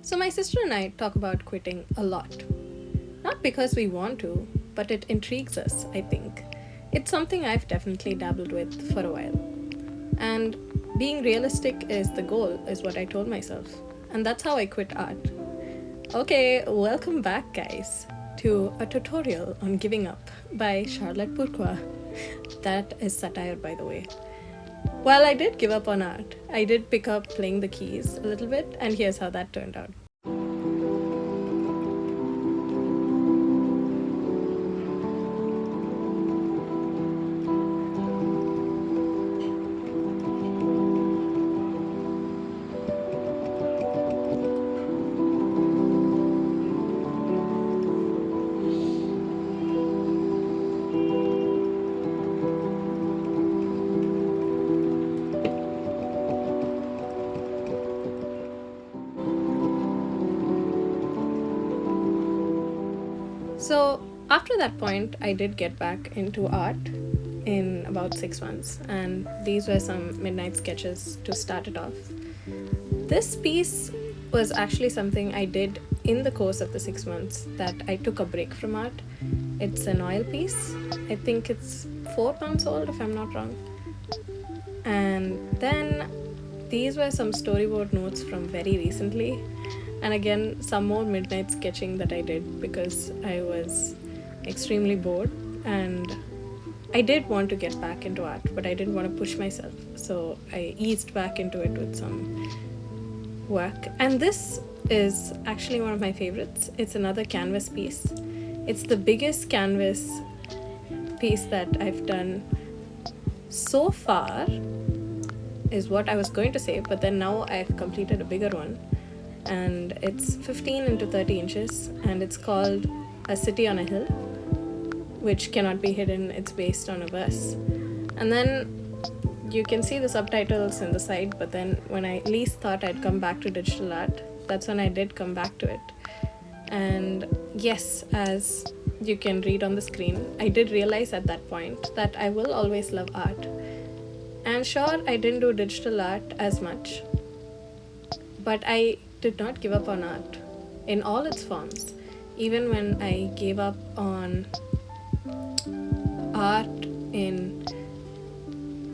So, my sister and I talk about quitting a lot. Not because we want to, but it intrigues us, I think. It's something I've definitely dabbled with for a while. And being realistic is the goal, is what I told myself. And that's how I quit art. Okay, welcome back, guys, to a tutorial on giving up by Charlotte Pourquoi. That is satire, by the way. While I did give up on art, I did pick up playing the keys a little bit, and here's how that turned out. So, after that point, I did get back into art in about 6 months, and these were some midnight sketches to start it off. This piece was actually something I did in the course of the 6 months that I took a break from art. It's an oil piece. I think it's 4 months old, if I'm not wrong. And then these were some storyboard notes from very recently. And again, some more midnight sketching that I did because I was extremely bored and I did want to get back into art, but I didn't want to push myself. So I eased back into it with some work. And this is actually one of my favorites. It's another canvas piece. It's the biggest canvas piece that I've done so far, is what I was going to say, but then now I've completed a bigger one. And it's 15 into 30 inches, and it's called A City on a Hill, which cannot be hidden. It's based on a verse. And then you can see the subtitles in the side, but then when I least thought I'd come back to digital art, that's when I did come back to it. And yes, as you can read on the screen, I did realize at that point that I will always love art. And sure, I didn't do digital art as much, but I did not give up on art in all its forms. Even when I gave up on art in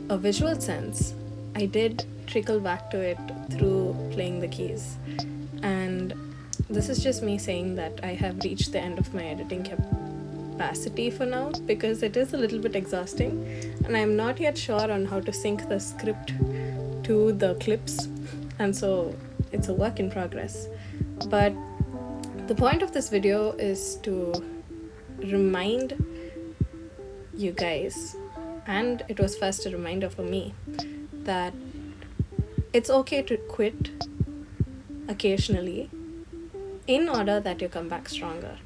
a visual sense, I did trickle back to it through playing the keys. And this is just me saying that I have reached the end of my editing capacity for now, because it is a little bit exhausting and I'm not yet sure on how to sync the script to the clips, and so it's a work in progress. But the point of this video is to remind you guys, and it was first a reminder for me, that it's okay to quit occasionally in order that you come back stronger.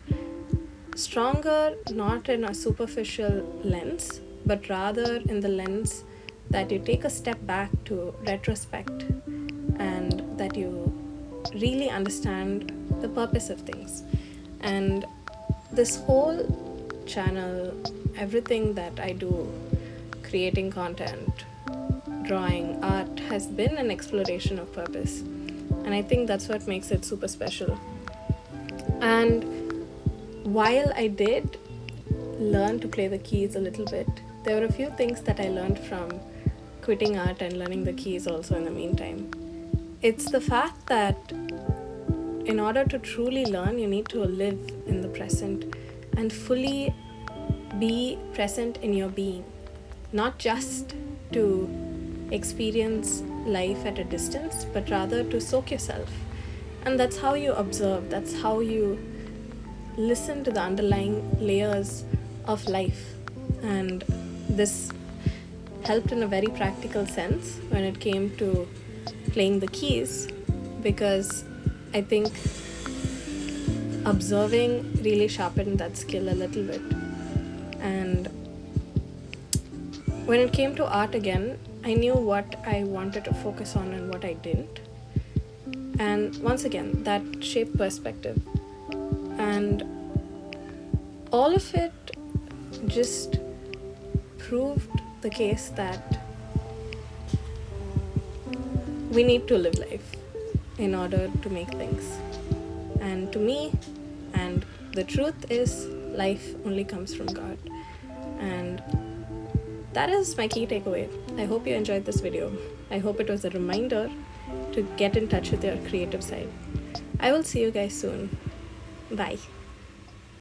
Stronger not in a superficial lens, but rather in the lens that you take a step back to retrospect and that you really understand the purpose of things. And this whole channel, everything that I do, creating content, drawing, art, has been an exploration of purpose. And I think that's what makes it super special. And while I did learn to play the keys a little bit, there were a few things that I learned from quitting art and learning the keys also in the meantime. It's the fact that in order to truly learn, you need to live in the present and fully be present in your being, not just to experience life at a distance, but rather to soak yourself. And that's how you observe, that's how you listen to the underlying layers of life. And this helped in a very practical sense when it came to playing the keys, because I think observing really sharpened that skill a little bit. And when it came to art again, I knew what I wanted to focus on and what I didn't. And once again, that shaped perspective. And all of it just proved the case that we need to live life. in order to make things. And to me, and the truth is, life only comes from God. And that is my key takeaway. I hope you enjoyed this video. I hope it was a reminder to get in touch with your creative side. I will see you guys soon. Bye.